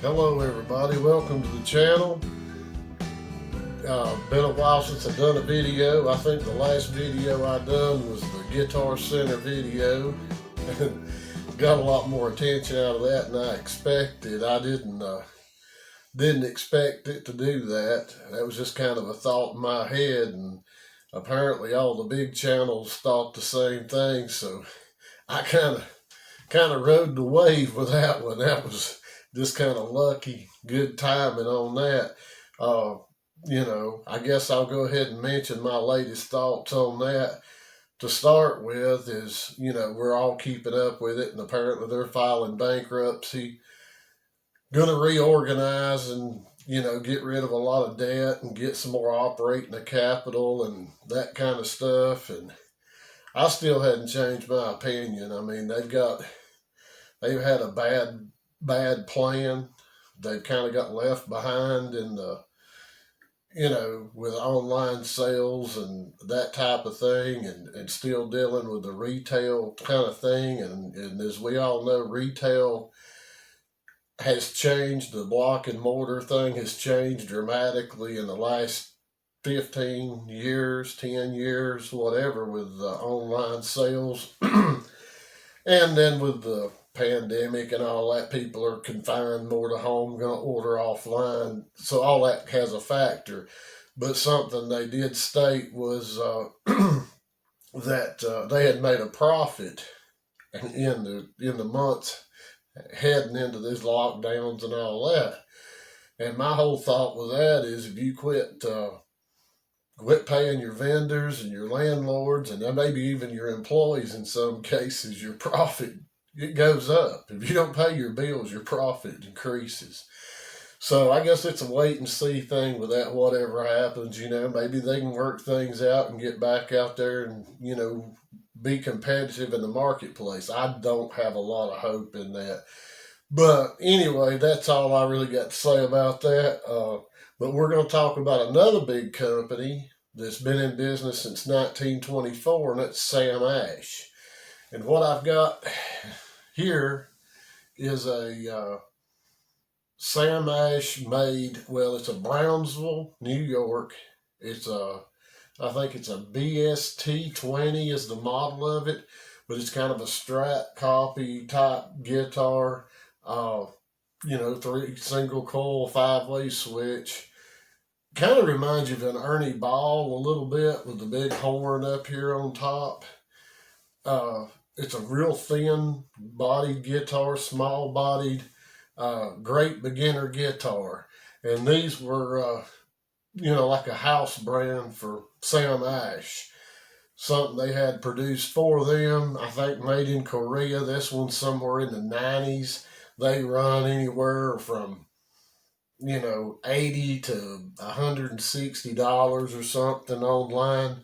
Hello everybody, welcome to the channel. Been a while since I've done a video. I think the last video I done was the Guitar Center video. Got a lot more attention out of that than I expected. I didn't expect it to do that. That was just kind of a thought in my head, and apparently all the big channels thought the same thing, so I kind of rode the wave with that one. That was just kind of lucky, good timing on that. I guess I'll go ahead and mention my latest thoughts on that. To start with is, we're all keeping up with it, and apparently they're filing bankruptcy, going to reorganize and, get rid of a lot of debt and get some more operating capital and that kind of stuff. And I still hadn't changed my opinion. I mean, they've had a bad plan. They've kind of got left behind in the, with online sales and that type of thing, and still dealing with the retail kind of thing. And as we all know, retail has changed. The block and mortar thing has changed dramatically in the last 15 years, 10 years, whatever, with online sales. And then with the pandemic and all that, people are confined more to home, going to order offline. So all that has a factor. But something they did state was that they had made a profit in the months heading into these lockdowns and all that. And my whole thought with that is, if you quit paying your vendors and your landlords, and then maybe even your employees in some cases, your profit, it goes up. If you don't pay your bills, your profit increases. So I guess it's a wait and see thing with that, whatever happens. Maybe they can work things out and get back out there and, be competitive in the marketplace. I don't have a lot of hope in that. But anyway, that's all I really got to say about that. But we're going to talk about another big company that's been in business since 1924, and that's Sam Ash. And what I've got here is a Sam Ash made, it's a Brownsville, New York. I think it's a BST 20 is the model of it, but it's kind of a Strat copy type guitar. 3 single coil, 5-way switch. Kind of reminds you of an Ernie Ball a little bit, with the big horn up here on top. It's a real thin bodied guitar, small bodied, great beginner guitar. And these were, like a house brand for Sam Ash. Something they had produced for them, I think made in Korea. This one's somewhere in the 90s. They run anywhere from, $80 to $160 or something online.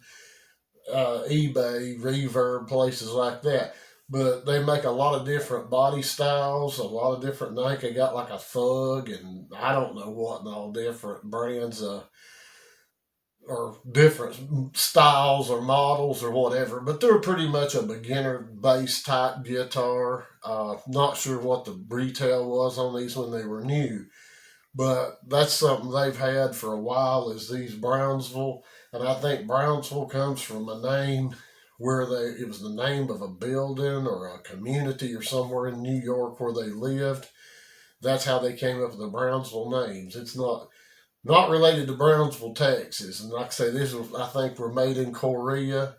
eBay, Reverb, places like that. But they make a lot of different body styles, a lot of different, I think they got like a Thug and I don't know what, and all different brands or different styles or models or whatever. But they're pretty much a beginner bass type guitar. Not sure what the retail was on these when they were new. But that's something they've had for a while, is these Brownsville. And I think Brownsville comes from a name it was the name of a building or a community or somewhere in New York where they lived. That's how they came up with the Brownsville names. It's not related to Brownsville, Texas. And like I say, I think were made in Korea.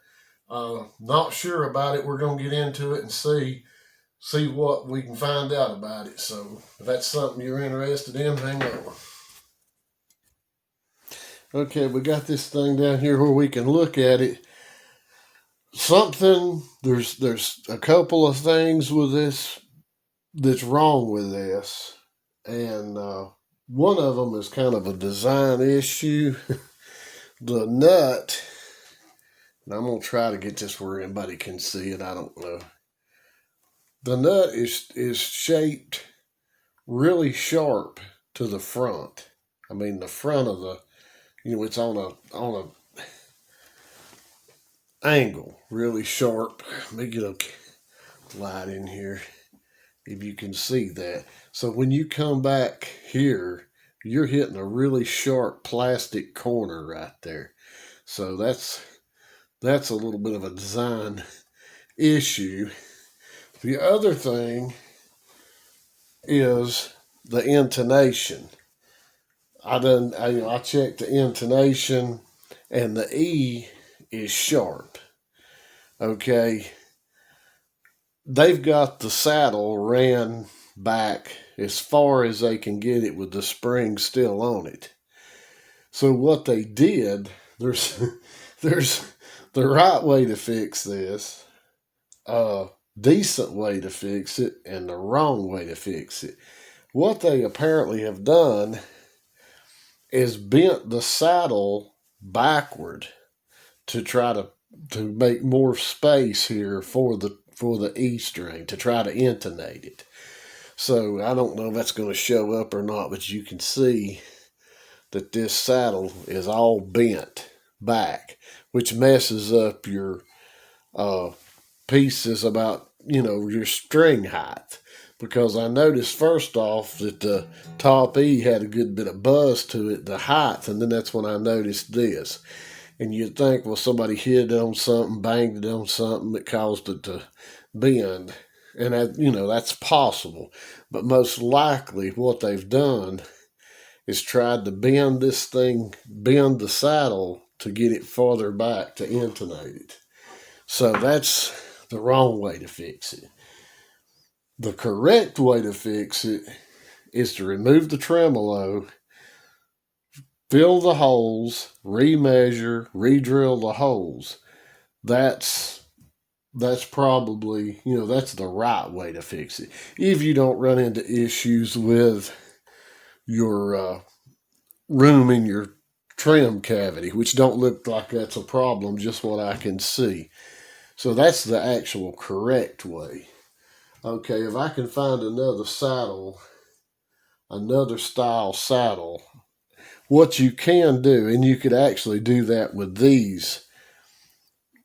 Not sure about it. We're going to get into it and see what we can find out about it. So if that's something you're interested in, hang on. Okay, we got this thing down here where we can look at it. There's a couple of things with this that's wrong with this. And one of them is kind of a design issue. The nut, and I'm going to try to get this where anybody can see it. I don't know. The nut is shaped really sharp to the front. I mean, the front of the, it's on a angle, really sharp. Let me get a light in here. if you can see that. So when you come back here, you're hitting a really sharp plastic corner right there. So that's a little bit of a design issue. The other thing is the intonation. I checked the intonation, and the E is sharp. Okay, they've got the saddle ran back as far as they can get it with the spring still on it. So what they did, there's there's the right way to fix this, a decent way to fix it, and the wrong way to fix it. What they apparently have done is bent the saddle backward to try to make more space here for the E string to try to intonate it. So I don't know if that's going to show up or not, but you can see that this saddle is all bent back, which messes up your pieces about, your string height. Because I noticed first off that the top E had a good bit of buzz to it, the height, and then that's when I noticed this. And you'd think, well, somebody hit it on something, banged it on something that caused it to bend. And that's possible. But most likely what they've done is tried to bend the saddle to get it farther back to intonate it. So that's the wrong way to fix it. The correct way to fix it is to remove the tremolo, fill the holes, remeasure, re-drill the holes. That's probably, that's the right way to fix it. If you don't run into issues with your room in your trim cavity, which don't look like that's a problem, just what I can see. So that's the actual correct way. Okay, if I can find another style saddle, what you can do, and you could actually do that with these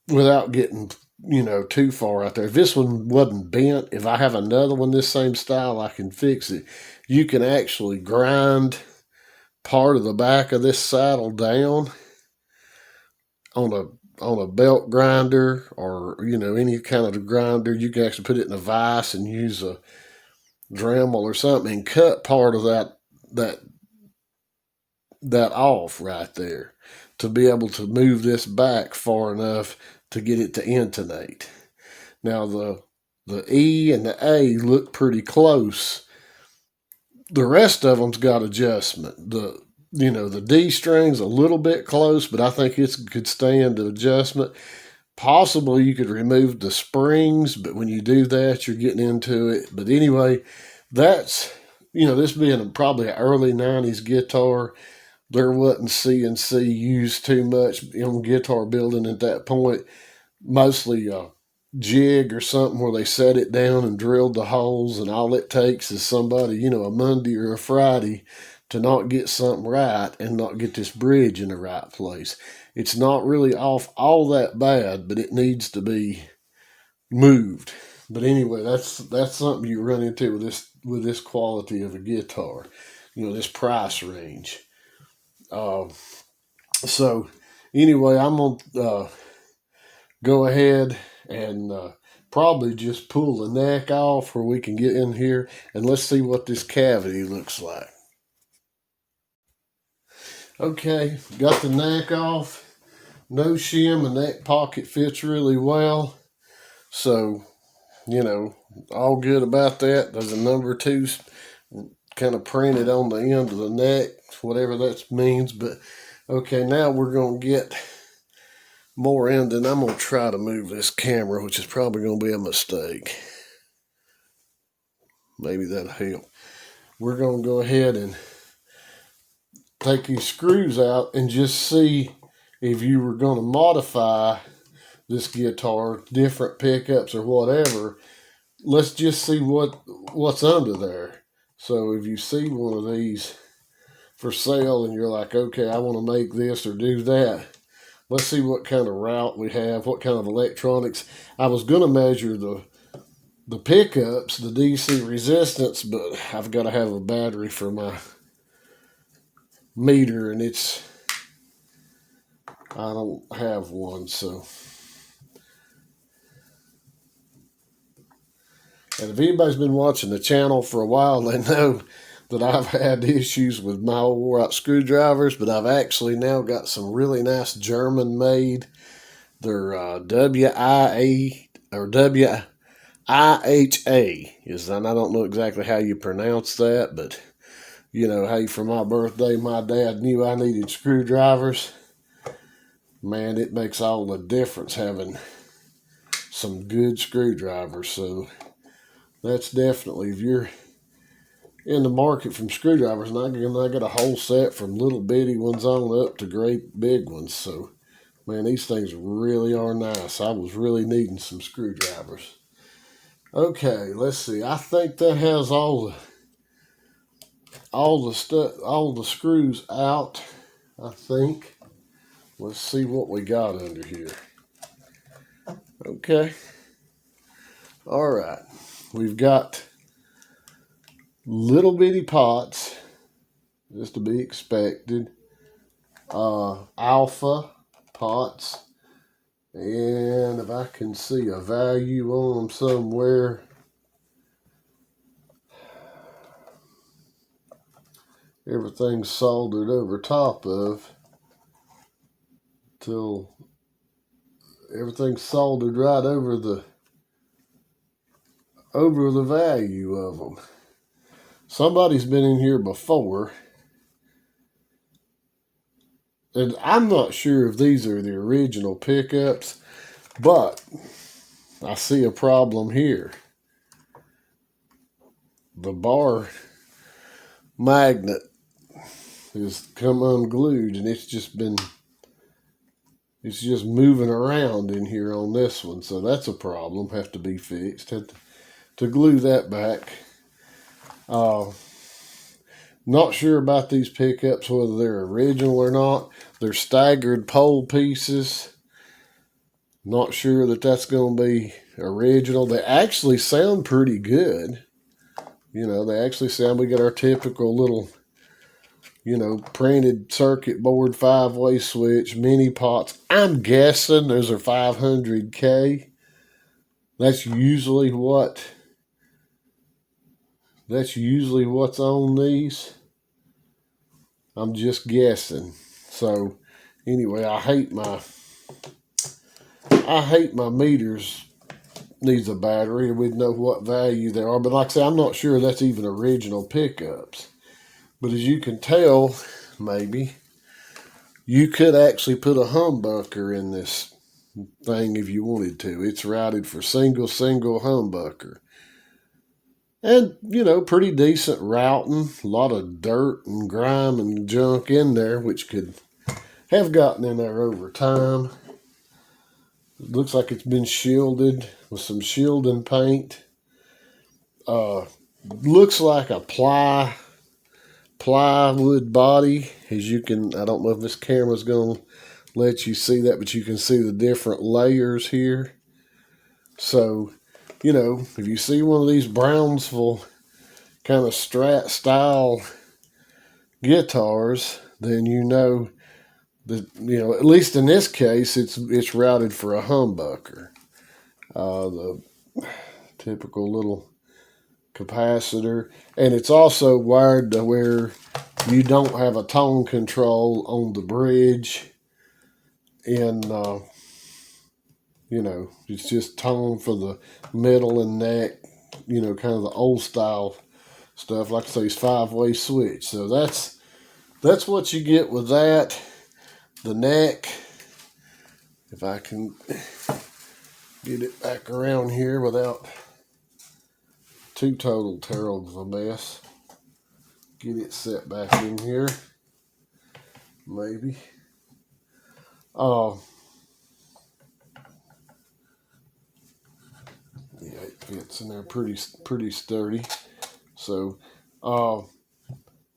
without getting, too far out there. If this one wasn't bent, if I have another one this same style, I can fix it. You can actually grind part of the back of this saddle down on a belt grinder or, any kind of grinder. You can actually put it in a vise and use a Dremel or something and cut part of that off right there to be able to move this back far enough to get it to intonate. Now the E and the A look pretty close. The rest of them's got adjustment. The D string's a little bit close, but I think it could stand the adjustment. Possibly you could remove the springs, but when you do that, you're getting into it. But anyway, that's, this being probably an early 90s guitar, there wasn't CNC used too much in guitar building at that point. Mostly a jig or something where they set it down and drilled the holes, and all it takes is somebody, a Monday or a Friday to not get something right and not get this bridge in the right place. It's not really off all that bad, but it needs to be moved. But anyway, that's something you run into with this quality of a guitar, this price range. So anyway, I'm gonna go ahead and probably just pull the neck off where we can get in here, and let's see what this cavity looks like. Okay, got the neck off. No shim, the neck pocket fits really well. So, all good about that. There's a number 2 kind of printed on the end of the neck, whatever that means. But, okay, now we're going to get more in, and I'm going to try to move this camera, which is probably going to be a mistake. Maybe that'll help. We're going to go ahead and take these screws out and just see if you were going to modify this guitar, different pickups or whatever. Let's just see what's under there. So if you see one of these for sale and you're like, okay, I want to make this or do that, let's see what kind of route we have, what kind of electronics. I was going to measure the the pickups, the DC resistance, but I've got to have a battery for my meter, and I don't have one, so. And if anybody's been watching the channel for a while, they know that I've had issues with my old wore-out screwdrivers, but I've actually now got some really nice German-made. They're WIA or WIHA is, and I don't know exactly how you pronounce that, but you know, hey, for my birthday, my dad knew I needed screwdrivers. Man, it makes all the difference having some good screwdrivers. So that's definitely, if you're in the market from screwdrivers, and I got a whole set from little bitty ones on up to great big ones. So, man, these things really are nice. I was really needing some screwdrivers. Okay, let's see. I think that has all the screws out, I think. Let's see what we got under here. Okay. All right. We've got little bitty pots, just to be expected. Alpha pots. And if I can see a value on them somewhere. Everything's soldered over top of till everything's soldered right over the value of them. Somebody's been in here before, and I'm not sure if these are the original pickups, but I see a problem here. The bar magnet has come unglued, and it's just moving around in here on this one. So that's a problem, have to be fixed. Have to glue that back. Not sure about these pickups, whether they're original or not. They're staggered pole pieces. Not sure that that's going to be original. They actually sound pretty good. You know, they actually sound, we got our typical little, you know, printed circuit board 5-way switch, mini pots. I'm guessing those are 500K. That's usually what's on these. I'm just guessing. So anyway, I hate my meters needs a battery. We'd know what value they are. But like I say, I'm not sure that's even original pickups. But as you can tell, maybe, you could actually put a humbucker in this thing if you wanted to. It's routed for single humbucker. And, you know, pretty decent routing. A lot of dirt and grime and junk in there, which could have gotten in there over time. It looks like it's been shielded with some shielding paint. Looks like a plywood body. As you can, I don't know if this camera's going to let you see that, but you can see the different layers here. So, you know, if you see one of these Brownsville kind of Strat style guitars, then you know that, you know, at least in this case, it's routed for a humbucker. The typical little capacitor, and it's also wired to where you don't have a tone control on the bridge, and you know, it's just tone for the middle and neck, you know, kind of the old style stuff. Like I say, it's 5-way switch. So that's what you get with that. The neck, if I can get it back around here without too terrible of a mess. Get it set back in here. Maybe. Yeah, it fits in there pretty sturdy. So,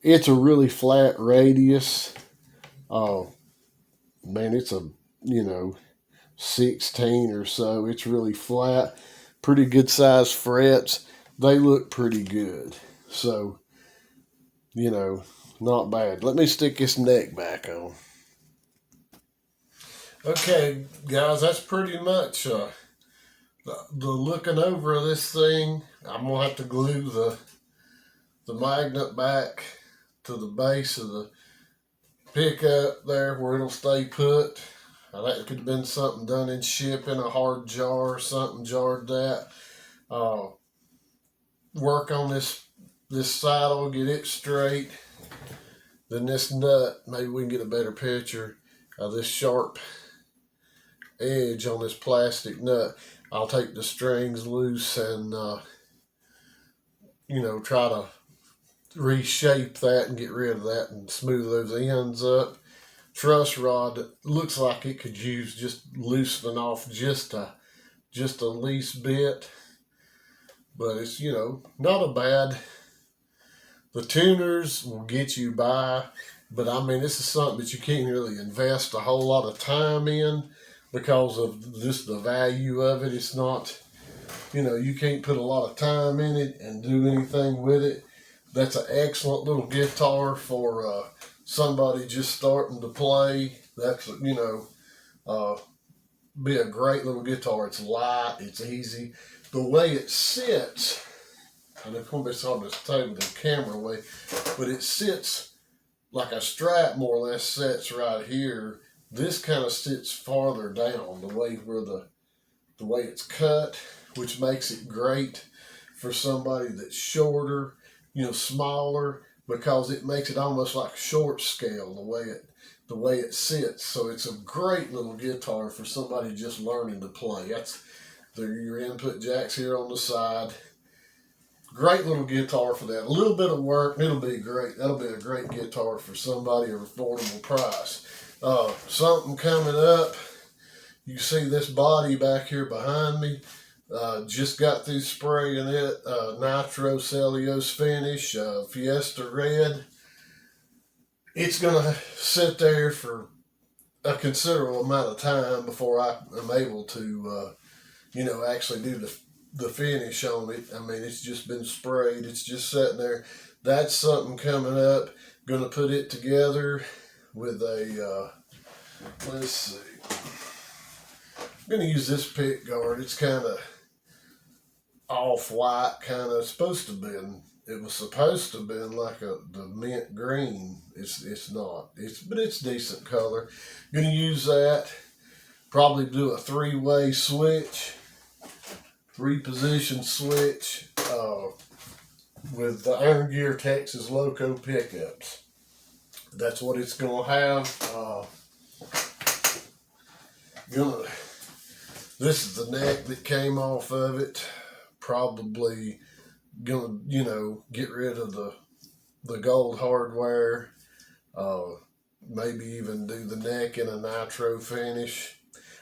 it's a really flat radius. Man, it's a, you know, 16 or so. It's really flat. pretty good sized frets. They look pretty good. So, not bad. Let me stick this neck back on. Okay, guys, that's pretty much the looking over of this thing. I'm going to have to glue the magnet back to the base of the pickup there where it'll stay put. That could have been something done in shipping, a hard jar or something, jarred that. Work on this saddle, get it straight. Then this nut, maybe we can get a better picture of this sharp edge on this plastic nut. I'll take the strings loose and, try to reshape that and get rid of that and smooth those ends up. Truss rod looks like it could use just loosening off just a least bit, but it's not a bad. The tuners will get you by, but I mean this is something that you can't really invest a whole lot of time in because of just the value of it. It's not, you can't put a lot of time in it and do anything with it. That's an excellent little guitar for somebody just starting to play. That's, be a great little guitar. It's light, it's easy. The way it sits, and it's going to be hard to table the camera way, but it sits like a strap more or less sits right here. This kind of sits farther down the way where the way it's cut, which makes it great for somebody that's shorter, smaller, because it makes it almost like short scale the way it sits. So it's a great little guitar for somebody just learning to play. That's your input jacks here on the side. Great little guitar for that. A little bit of work, it'll be great. That'll be a great guitar for somebody at an affordable price. Something coming up. You see this body back here behind me. Just got through spraying it. Nitro Cellulose finish, Fiesta Red. It's going to sit there for a considerable amount of time before I am able to, actually do the finish on it. I mean, it's just been sprayed. It's just sitting there. That's something coming up. Going to put it together with a, let's see. I'm going to use this pick guard. It's kind of off-white, kind of supposed to be. It was supposed to have been like the mint green. It's not. But it's decent color. Going to use that. Probably do a three-way switch. 3-position switch with the Iron Gear Texas Loco pickups. That's what it's going to have. This is the neck that came off of it. Probably going to, get rid of the gold hardware. Maybe even do the neck in a nitro finish.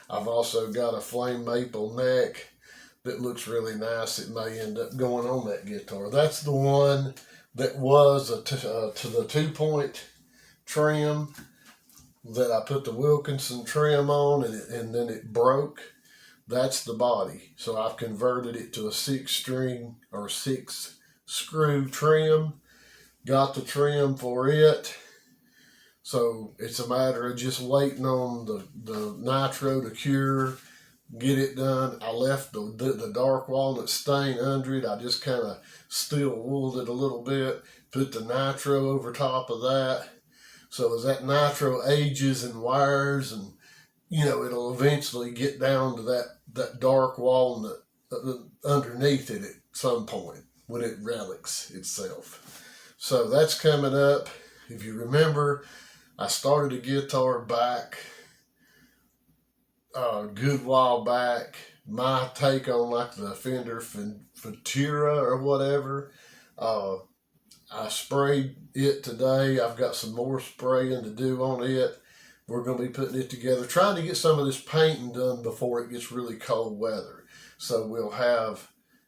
I've also got a flame maple neck that looks really nice. It may end up going on that guitar. That's the one that was to the 2-point trim that I put the Wilkinson trim on, and then it broke. That's the body. So I've converted it to a 6-string or 6-screw trim. Got the trim for it. So it's a matter of just waiting on the nitro to cure, get it done. I left the dark walnut stain under it. I just kind of steel wooled it a little bit, put the nitro over top of that. So as that nitro ages and wires, and it'll eventually get down to that dark walnut underneath it at some point when it relics itself. So that's coming up. If you remember, I started a guitar back a good while back. My take on like the Fender Futura or whatever. I sprayed it today. I've got some more spraying to do on it. We're going to be putting it together, trying to get some of this painting done before it gets really cold weather. So we'll have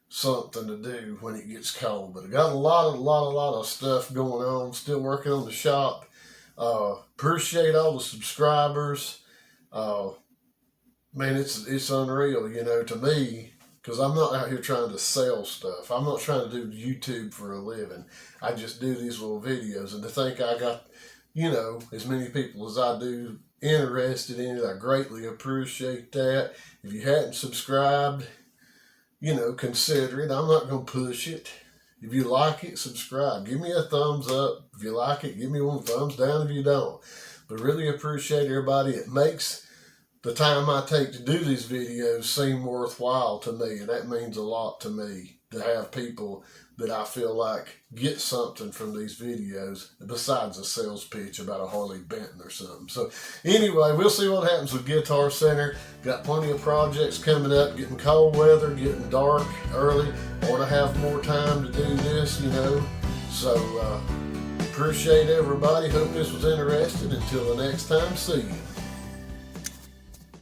something to do when it gets cold. But I got a lot of stuff going on. Still working on the shop. Appreciate all the subscribers. Man, it's unreal. To me, because I'm not out here trying to sell stuff. I'm not trying to do YouTube for a living. I just do these little videos, and to think I got, as many people as I do interested in it, I greatly appreciate that. If you hadn't subscribed, consider it. I'm not going to push it. If you like it, subscribe. Give me a thumbs up. If you like it, give me one thumbs down if you don't. But really appreciate everybody. It makes the time I take to do these videos seem worthwhile to me, and that means a lot to me, to have people that I feel like get something from these videos besides a sales pitch about a Harley Benton or something. So anyway, we'll see what happens with Guitar Center. Got plenty of projects coming up, getting cold weather, getting dark early. I want to have more time to do this, So appreciate everybody. Hope this was interesting. Until the next time, see you.